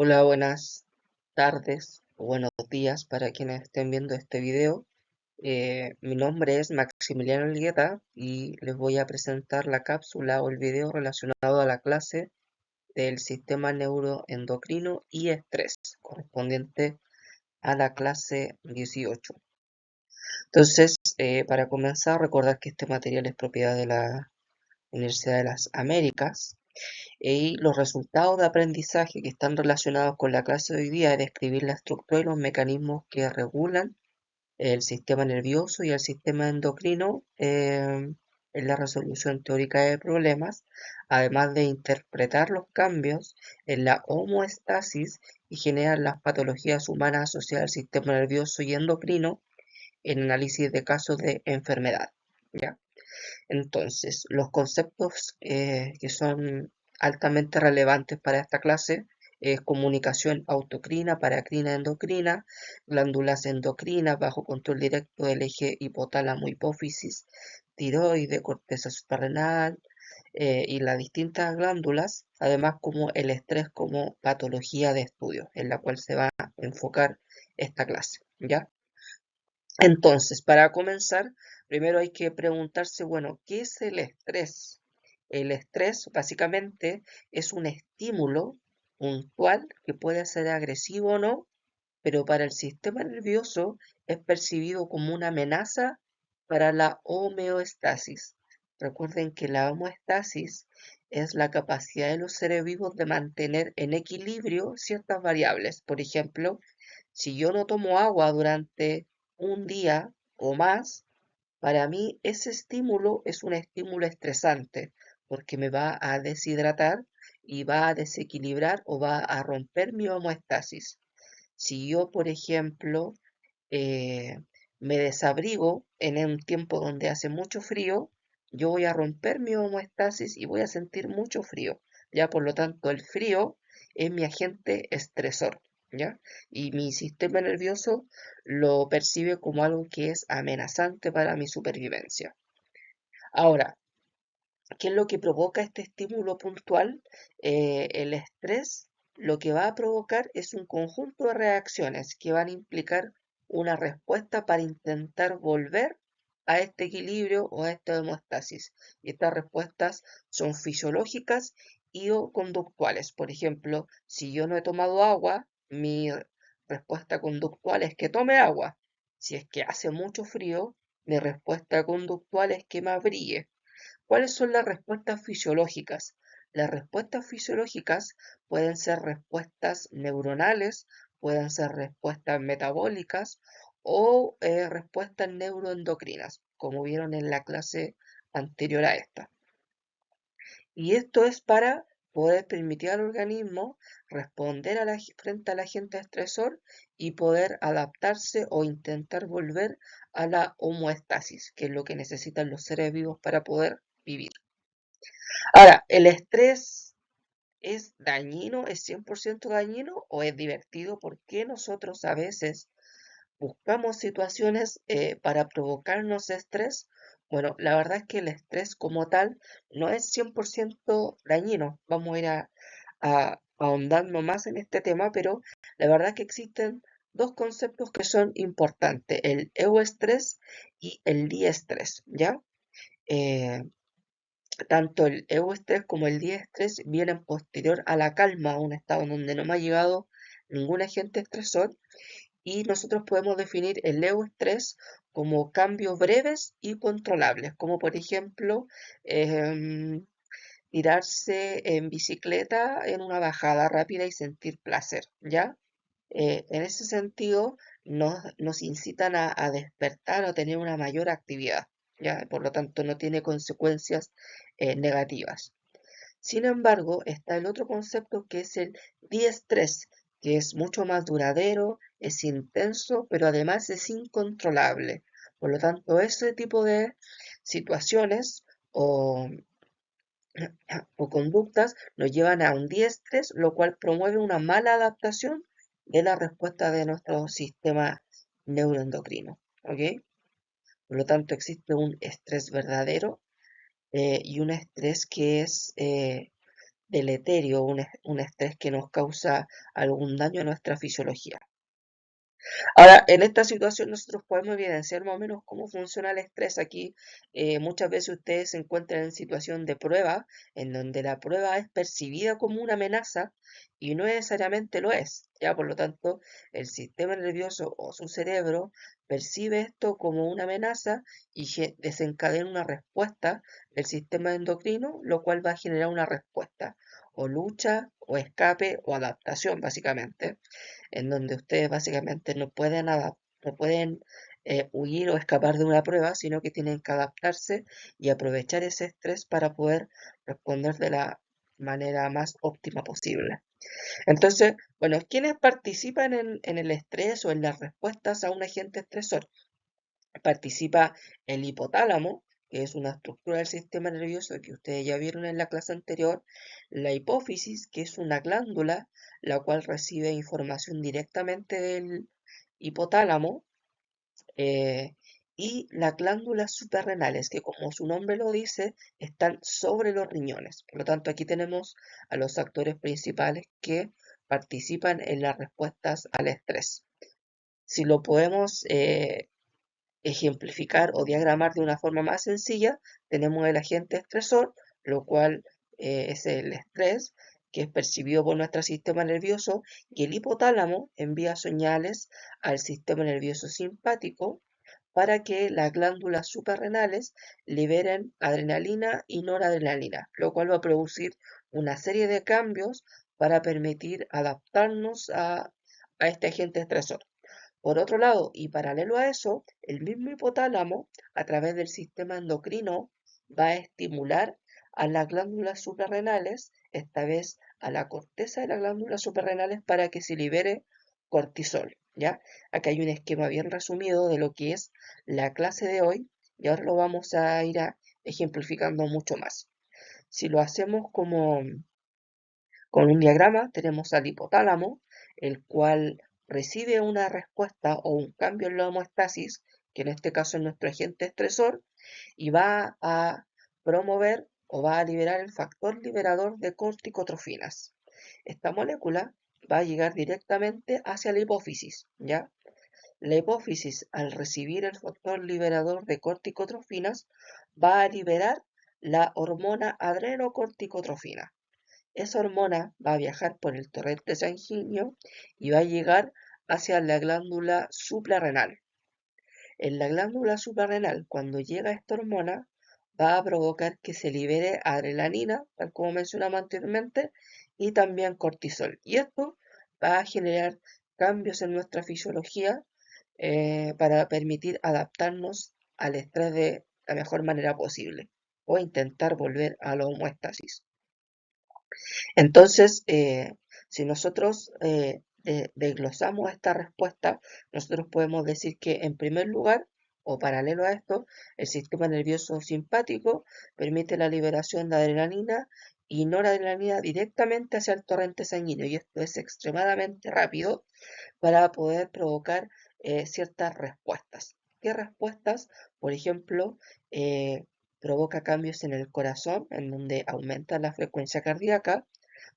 Hola, buenas tardes o buenos días para quienes estén viendo este video. Mi nombre es Maximiliano Elgueta y les voy a presentar la cápsula o el video relacionado a la clase del sistema neuroendocrino y estrés, correspondiente a la clase 18. Entonces, para comenzar, recordar que este material es propiedad de la Universidad de las Américas. Y los resultados de aprendizaje que están relacionados con la clase de hoy día es describir la estructura y los mecanismos que regulan el sistema nervioso y el sistema endocrino en la resolución teórica de problemas, además de interpretar los cambios en la homeostasis y generar las patologías humanas asociadas al sistema nervioso y endocrino en análisis de casos de enfermedad. ¿Ya? Entonces, los conceptos que son altamente relevantes para esta clase es comunicación autocrina, paracrina, endocrina, glándulas endocrinas bajo control directo del eje hipotálamo-hipófisis, tiroide, corteza suprarrenal y las distintas glándulas, además como el estrés como patología de estudio, en la cual se va a enfocar esta clase, ¿ya? Entonces, para comenzar, primero hay que preguntarse, bueno, ¿qué es el estrés? El estrés básicamente es un estímulo puntual que puede ser agresivo o no, pero para el sistema nervioso es percibido como una amenaza para la homeostasis. Recuerden que la homeostasis es la capacidad de los seres vivos de mantener en equilibrio ciertas variables. Por ejemplo, si yo no tomo agua durante un día o más, para mí ese estímulo es un estímulo estresante porque me va a deshidratar y va a desequilibrar o va a romper mi homeostasis. Si yo, por ejemplo, eh, me desabrigo en un tiempo donde hace mucho frío, yo voy a romper mi homeostasis y voy a sentir mucho frío. Ya, por lo tanto, el frío es mi agente estresor, ¿ya? Y mi sistema nervioso lo percibe como algo que es amenazante para mi supervivencia. Ahora, ¿qué es lo que provoca este estímulo puntual? El estrés lo que va a provocar es un conjunto de reacciones que van a implicar una respuesta para intentar volver a este equilibrio o a esta hemostasis. Y estas respuestas son fisiológicas y o conductuales. Por ejemplo, si yo no he tomado agua, mi respuesta conductual es que tome agua. Si es que hace mucho frío, mi respuesta conductual es que me abrigue. ¿Cuáles son las respuestas fisiológicas? Las respuestas fisiológicas pueden ser respuestas neuronales, pueden ser respuestas metabólicas o respuestas neuroendocrinas, como vieron en la clase anterior a esta. Y esto es para poder permitir al organismo responder frente al agente estresor y poder adaptarse o intentar volver a la homeostasis, que es lo que necesitan los seres vivos para poder vivir. Ahora, ¿el estrés es dañino, es 100% dañino o es divertido? ¿Por qué nosotros a veces buscamos situaciones para provocarnos estrés? Bueno, la verdad es que el estrés como tal no es 100% dañino. Vamos a ir ahondando más en este tema, pero la verdad es que existen dos conceptos que son importantes, el euestrés y el diestrés, ¿ya? Eh, Tanto el euestrés como el diestrés vienen posterior a la calma, a un estado en donde no me ha llegado ningún agente estresor, y nosotros podemos definir el euestrés como cambios breves y controlables, como por ejemplo tirarse en bicicleta en una bajada rápida y sentir placer, ¿ya? En ese sentido, nos incitan a despertar o tener una mayor actividad, ¿ya? Por lo tanto, no tiene consecuencias negativas. Sin embargo, está el otro concepto que es el diestrés, que es mucho más duradero, es intenso, pero además es incontrolable. Por lo tanto, ese tipo de situaciones o, o conductas nos llevan a un diestrés, lo cual promueve una mala adaptación de la respuesta de nuestro sistema neuroendocrino. ¿Ok? Por lo tanto, existe un estrés verdadero y un estrés que es deleterio, un estrés que nos causa algún daño a nuestra fisiología. Ahora, en esta situación nosotros podemos evidenciar más o menos cómo funciona el estrés. Aquí muchas veces ustedes se encuentran en situación de prueba, en donde la prueba es percibida como una amenaza y no necesariamente lo es. Ya, por lo tanto, el sistema nervioso o su cerebro percibe esto como una amenaza y desencadena una respuesta del sistema endocrino, lo cual va a generar una respuesta o lucha o escape o adaptación, básicamente en donde ustedes básicamente no pueden huir o escapar de una prueba, sino que tienen que adaptarse y aprovechar ese estrés para poder responder de la manera más óptima posible. Entonces, bueno, ¿quiénes participan en el estrés o en las respuestas a un agente estresor? Participa el hipotálamo, que es una estructura del sistema nervioso que ustedes ya vieron en la clase anterior, la hipófisis, que es una glándula, la cual recibe información directamente del hipotálamo, eh, y las glándulas suprarrenales, que como su nombre lo dice, están sobre los riñones. Por lo tanto, aquí tenemos a los actores principales que participan en las respuestas al estrés. Si lo podemos ejemplificar o diagramar de una forma más sencilla, tenemos el agente estresor, lo cual es el estrés que es percibido por nuestro sistema nervioso, y el hipotálamo envía señales al sistema nervioso simpático para que las glándulas suprarrenales liberen adrenalina y noradrenalina, lo cual va a producir una serie de cambios para permitir adaptarnos a este agente estresor. Por otro lado, y paralelo a eso, el mismo hipotálamo, a través del sistema endocrino, va a estimular a las glándulas suprarrenales, esta vez a la corteza de las glándulas suprarrenales, para que se libere cortisol, ¿ya? Acá hay un esquema bien resumido de lo que es la clase de hoy y ahora lo vamos a ir ejemplificando mucho más. Si lo hacemos como con un diagrama tenemos al hipotálamo, el cual recibe una respuesta o un cambio en la homeostasis, que en este caso es nuestro agente estresor, y va a promover o va a liberar el factor liberador de corticotrofinas. Esta molécula va a llegar directamente hacia la hipófisis, ¿ya? La hipófisis, al recibir el factor liberador de corticotrofinas, va a liberar la hormona adrenocorticotrofina. Esa hormona va a viajar por el torrente sanguíneo y va a llegar hacia la glándula suprarrenal. En la glándula suprarrenal, cuando llega esta hormona, va a provocar que se libere adrenalina, tal como mencionamos anteriormente, y también cortisol. Y esto va a generar cambios en nuestra fisiología para permitir adaptarnos al estrés de la mejor manera posible o intentar volver a la homeostasis. Entonces, si nosotros desglosamos esta respuesta, nosotros podemos decir que en primer lugar, o paralelo a esto, el sistema nervioso simpático permite la liberación de adrenalina y noradrenalina directamente hacia el torrente sanguíneo, y esto es extremadamente rápido para poder provocar ciertas respuestas. ¿Qué respuestas? Por ejemplo, provoca cambios en el corazón, en donde aumenta la frecuencia cardíaca,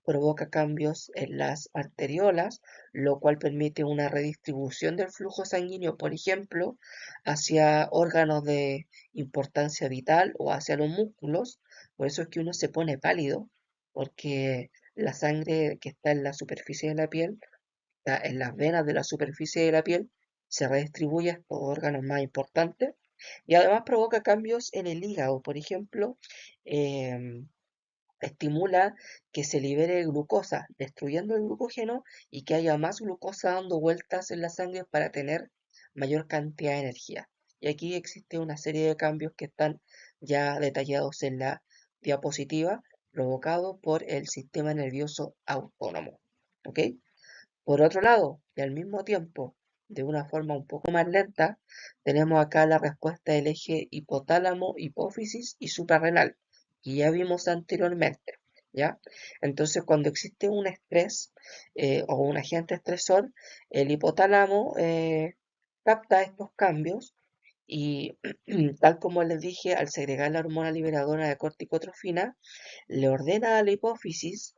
provoca cambios en las arteriolas, lo cual permite una redistribución del flujo sanguíneo, por ejemplo, hacia órganos de importancia vital o hacia los músculos. Por eso es que uno se pone pálido, porque la sangre que está en la superficie de la piel, está en las venas de la superficie de la piel, se redistribuye a estos órganos más importantes y además provoca cambios en el hígado, por ejemplo, em, estimula que se libere glucosa, destruyendo el glucógeno y que haya más glucosa dando vueltas en la sangre para tener mayor cantidad de energía. Y aquí existe una serie de cambios que están ya detallados en la diapositiva, provocados por el sistema nervioso autónomo. ¿Ok? Por otro lado, y al mismo tiempo, de una forma un poco más lenta, tenemos acá la respuesta del eje hipotálamo, hipófisis y suprarrenal, que ya vimos anteriormente, ¿ya? Entonces, cuando existe un estrés o un agente estresor, el hipotálamo capta estos cambios Y tal como les dije, al segregar la hormona liberadora de corticotrofina, le ordena a la hipófisis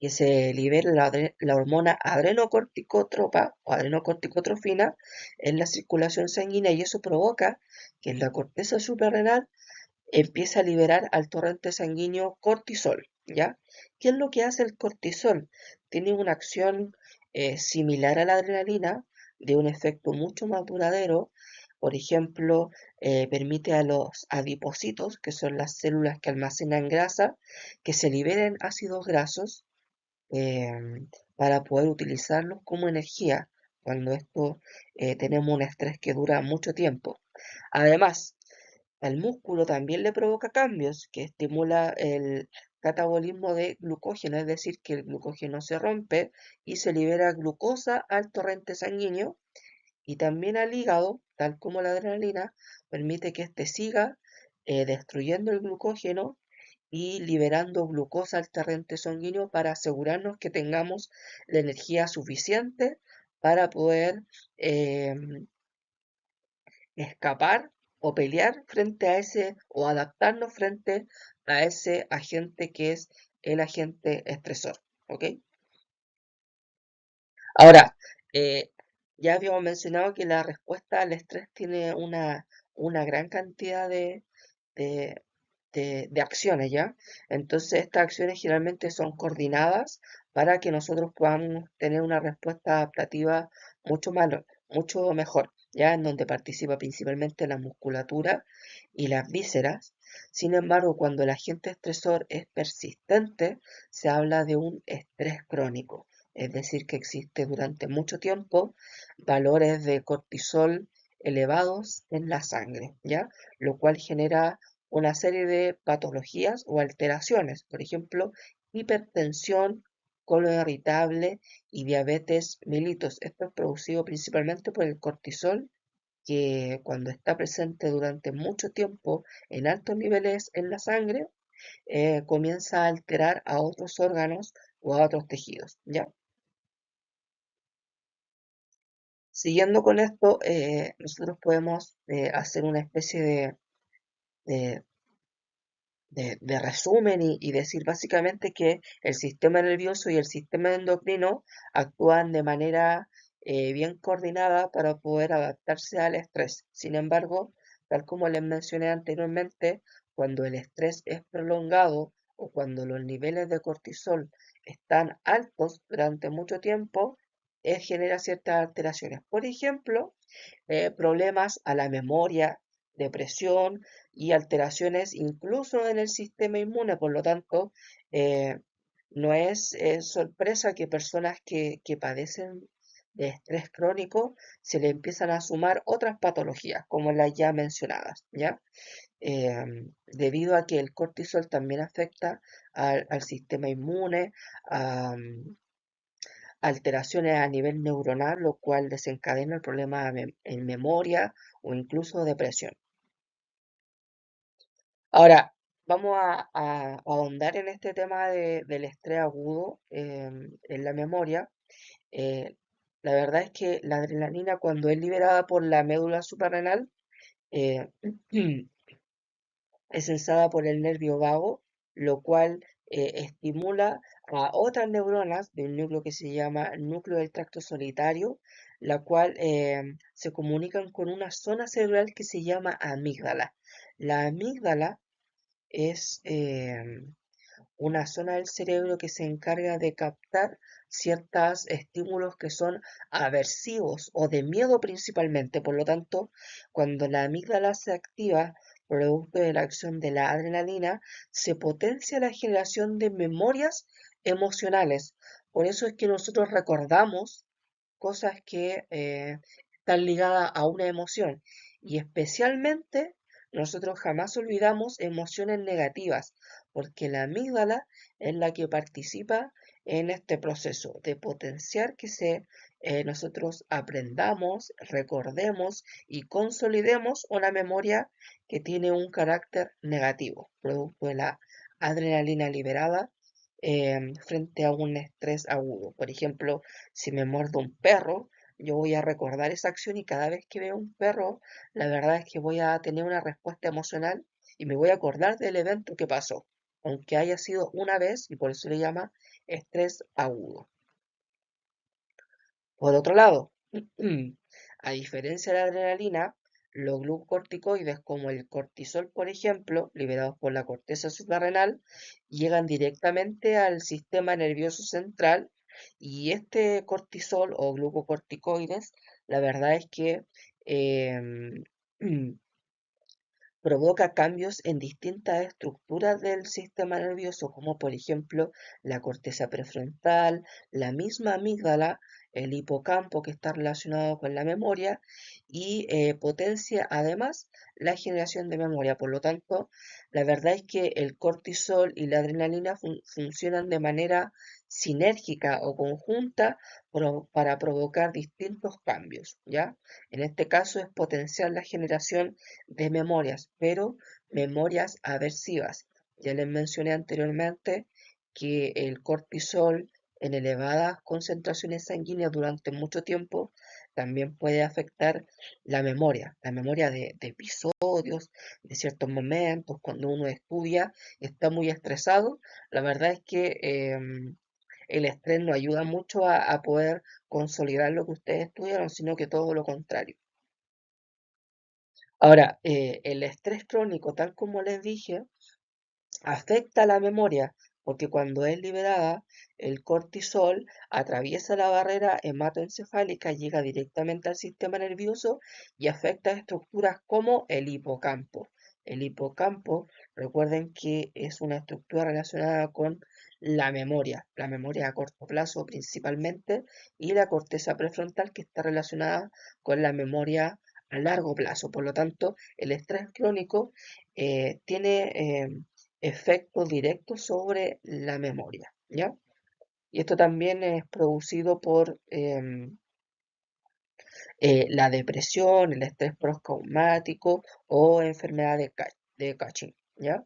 que se libere la hormona adrenocorticotropa o adrenocorticotrofina en la circulación sanguínea, y eso provoca que en la corteza suprarrenal empieza a liberar al torrente sanguíneo cortisol, ¿ya? ¿Qué es lo que hace el cortisol? Tiene una acción similar a la adrenalina, de un efecto mucho más duradero. Por ejemplo, permite a los adipocitos, que son las células que almacenan grasa, que se liberen ácidos grasos para poder utilizarlos como energía cuando tenemos un estrés que dura mucho tiempo. Además, al músculo también le provoca cambios que estimula el catabolismo de glucógeno, es decir, que el glucógeno se rompe y se libera glucosa al torrente sanguíneo, y también al hígado, tal como la adrenalina, permite que éste siga destruyendo el glucógeno y liberando glucosa al torrente sanguíneo para asegurarnos que tengamos la energía suficiente para poder em, escapar o pelear frente a ese o adaptarnos frente a ese agente que es el agente estresor. ¿Ok? Ahora, eh, ya habíamos mencionado que la respuesta al estrés tiene una gran cantidad de, de acciones, ¿ya? Entonces, estas acciones generalmente son coordinadas para que nosotros podamos tener una respuesta adaptativa mucho mejor, ¿ya? En donde participa principalmente la musculatura y las vísceras. Sin embargo, cuando el agente estresor es persistente, se habla de un estrés crónico, es decir, que existe durante mucho tiempo valores de cortisol elevados en la sangre, ¿ya? Lo cual genera una serie de patologías o alteraciones, por ejemplo, hipertensión, colon irritable y diabetes mellitus. Esto es producido principalmente por el cortisol, que cuando está presente durante mucho tiempo en altos niveles en la sangre, comienza a alterar a otros órganos o a otros tejidos, ¿ya? Siguiendo con esto, nosotros podemos hacer una especie de- de resumen y decir básicamente que el sistema nervioso y el sistema endocrino actúan de manera bien coordinada para poder adaptarse al estrés. Sin embargo, tal como les mencioné anteriormente, cuando el estrés es prolongado o cuando los niveles de cortisol están altos durante mucho tiempo, genera ciertas alteraciones. Por ejemplo, problemas a la memoria, depresión y alteraciones incluso en el sistema inmune. Por lo tanto, eh, no es sorpresa que personas que padecen de estrés crónico se le empiezan a sumar otras patologías, como las ya mencionadas, ¿ya? Debido a que el cortisol también afecta al sistema inmune, a alteraciones a nivel neuronal, lo cual desencadena el problema en memoria o incluso depresión. Ahora, vamos a ahondar en este tema del estrés agudo en la memoria. Eh, la verdad es que la adrenalina, cuando es liberada por la médula suprarrenal, eh, es sensada por el nervio vago, lo cual estimula a otras neuronas de un núcleo que se llama núcleo del tracto solitario, la cual se comunican con una zona cerebral que se llama amígdala. La amígdala es una zona del cerebro que se encarga de captar ciertos estímulos que son aversivos o de miedo principalmente. Por lo tanto, cuando la amígdala se activa, producto de la acción de la adrenalina, se potencia la generación de memorias emocionales. Por eso es que nosotros recordamos cosas que están ligadas a una emoción, y especialmente nosotros jamás olvidamos emociones negativas, porque la amígdala es la que participa en este proceso de potenciar que nosotros aprendamos, recordemos y consolidemos una memoria que tiene un carácter negativo, producto de la adrenalina liberada frente a un estrés agudo. Por ejemplo, si me muerde un perro, yo voy a recordar esa acción y cada vez que veo un perro, la verdad es que voy a tener una respuesta emocional y me voy a acordar del evento que pasó, aunque haya sido una vez y por eso le llama estrés agudo. Por otro lado, a diferencia de la adrenalina, los glucocorticoides como el cortisol, por ejemplo, liberados por la corteza suprarrenal, llegan directamente al sistema nervioso central y este cortisol o glucocorticoides, la verdad es que em, provoca cambios en distintas estructuras del sistema nervioso, como por ejemplo la corteza prefrontal, la misma amígdala, el hipocampo que está relacionado con la memoria y potencia además la generación de memoria. Por lo tanto, la verdad es que el cortisol y la adrenalina funcionan de manera sinérgica o conjunta para provocar distintos cambios, ¿ya? En este caso es potenciar la generación de memorias, pero memorias aversivas. Ya les mencioné anteriormente que el cortisol en elevadas concentraciones sanguíneas durante mucho tiempo también puede afectar la memoria de episodios, de ciertos momentos, cuando uno estudia y está muy estresado. La verdad es que el estrés no ayuda mucho a poder consolidar lo que ustedes estudiaron, sino que todo lo contrario. Ahora, el estrés crónico, tal como les dije, afecta la memoria, porque cuando es liberada, el cortisol atraviesa la barrera hematoencefálica, llega directamente al sistema nervioso y afecta a estructuras como el hipocampo. El hipocampo, recuerden que es una estructura relacionada con la memoria a corto plazo principalmente, y la corteza prefrontal que está relacionada con la memoria a largo plazo. Por lo tanto, el estrés crónico tiene efectos directos sobre la memoria, ¿ya? Y esto también es producido por la depresión, el estrés postraumático o enfermedad de Cushing, ¿ya?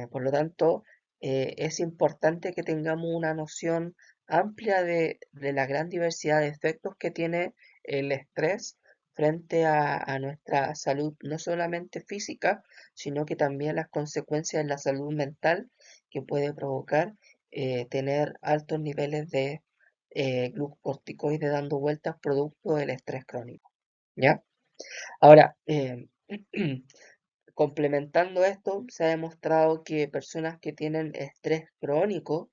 Por lo tanto, es importante que tengamos una noción amplia de la gran diversidad de efectos que tiene el estrés frente a nuestra salud, no solamente física, sino que también las consecuencias en la salud mental que puede provocar tener altos niveles de glucocorticoides dando vueltas producto del estrés crónico, ¿ya? Ahora, complementando esto, se ha demostrado que personas que tienen estrés crónico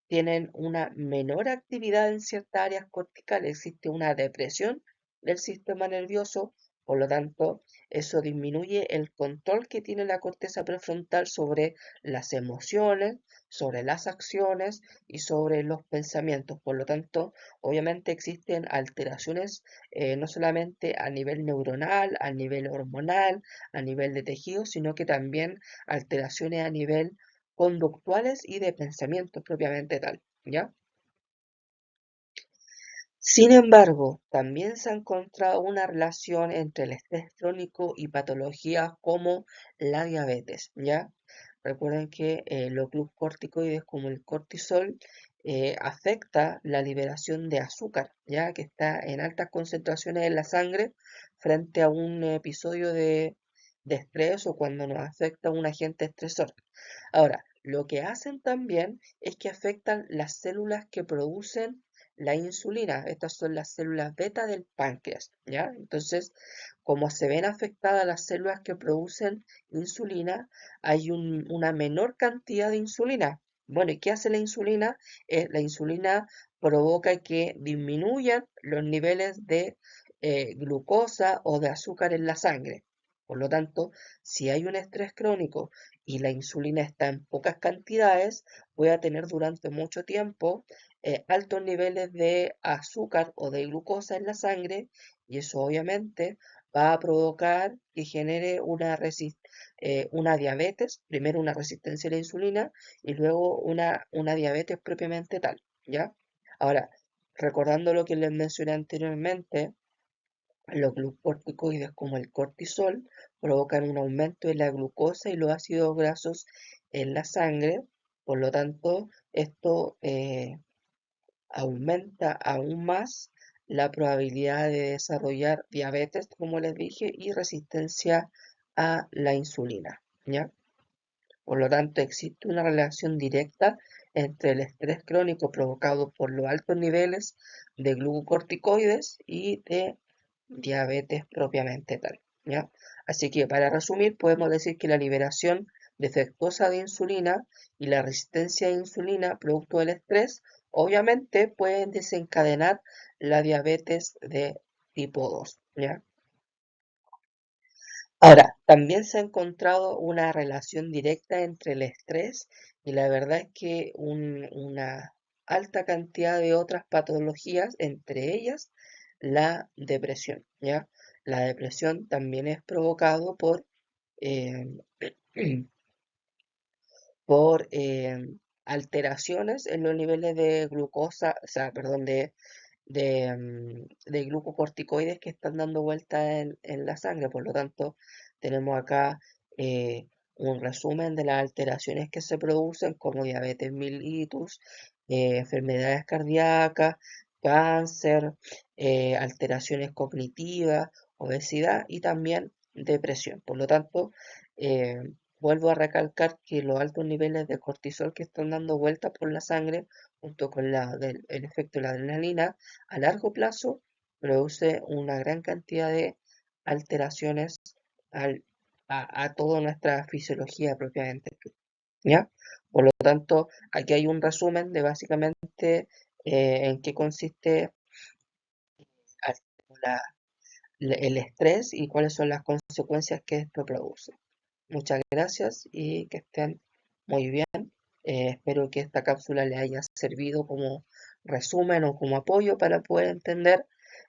tienen una menor actividad en ciertas áreas corticales, existe una depresión del sistema nervioso, por lo tanto, eso disminuye el control que tiene la corteza prefrontal sobre las emociones, sobre las acciones y sobre los pensamientos. Por lo tanto, obviamente existen alteraciones no solamente a nivel neuronal, a nivel hormonal, a nivel de tejido, sino que también alteraciones a nivel conductuales y de pensamiento propiamente tal, ¿ya? Sin embargo, también se ha encontrado una relación entre el estrés crónico y patologías como la diabetes, ¿ya? Recuerden que los glucocorticoides como el cortisol afecta la liberación de azúcar, ¿ya? Que está en altas concentraciones en la sangre frente a un episodio de estrés o cuando nos afecta un agente estresor. Ahora, lo que hacen también es que afectan las células que producen la insulina. Estas son las células beta del páncreas, ¿ya? Entonces, como se ven afectadas las células que producen insulina, hay una menor cantidad de insulina. Bueno, ¿y qué hace la insulina? La insulina provoca que disminuyan los niveles de glucosa o de azúcar en la sangre. Por lo tanto, si hay un estrés crónico y la insulina está en pocas cantidades, voy a tener durante mucho tiempo altos niveles de azúcar o de glucosa en la sangre y eso obviamente va a provocar que genere una diabetes, primero una resistencia a la insulina y luego una diabetes propiamente tal, ¿ya? Ahora, recordando lo que les mencioné anteriormente, los glucocorticoides como el cortisol provocan un aumento de la glucosa y los ácidos grasos en la sangre, por lo tanto, esto aumenta aún más la probabilidad de desarrollar diabetes, como les dije, y resistencia a la insulina, ¿ya? Por lo tanto, existe una relación directa entre el estrés crónico provocado por los altos niveles de glucocorticoides y de diabetes propiamente tal, ¿ya? Así que para resumir, podemos decir que la liberación defectuosa de insulina y la resistencia a insulina producto del estrés obviamente pueden desencadenar la diabetes de tipo 2, ¿ya? Ahora, también se ha encontrado una relación directa entre el estrés y la verdad es que una alta cantidad de otras patologías, entre ellas la depresión, ¿ya? La depresión también es provocado eh, por alteraciones en los niveles de glucosa, o sea, perdón, de glucocorticoides que están dando vuelta en la sangre. Por lo tanto, tenemos acá eh, un resumen de las alteraciones que se producen como diabetes mellitus, enfermedades cardíacas, cáncer, alteraciones cognitivas, obesidad y también depresión. Por lo tanto, eh, vuelvo a recalcar que los altos niveles de cortisol que están dando vuelta por la sangre, junto con el efecto de la adrenalina, a largo plazo produce una gran cantidad de alteraciones al- a toda nuestra fisiología propiamente, ¿ya? Por lo tanto, aquí hay un resumen de básicamente en qué consiste la- el estrés y cuáles son las consecuencias que esto produce. Muchas gracias y que estén muy bien. Espero que esta cápsula le haya servido como resumen o como apoyo para poder entender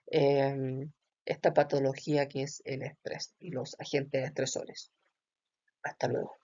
em, esta patología que es el estrés y los agentes estresores. Hasta luego.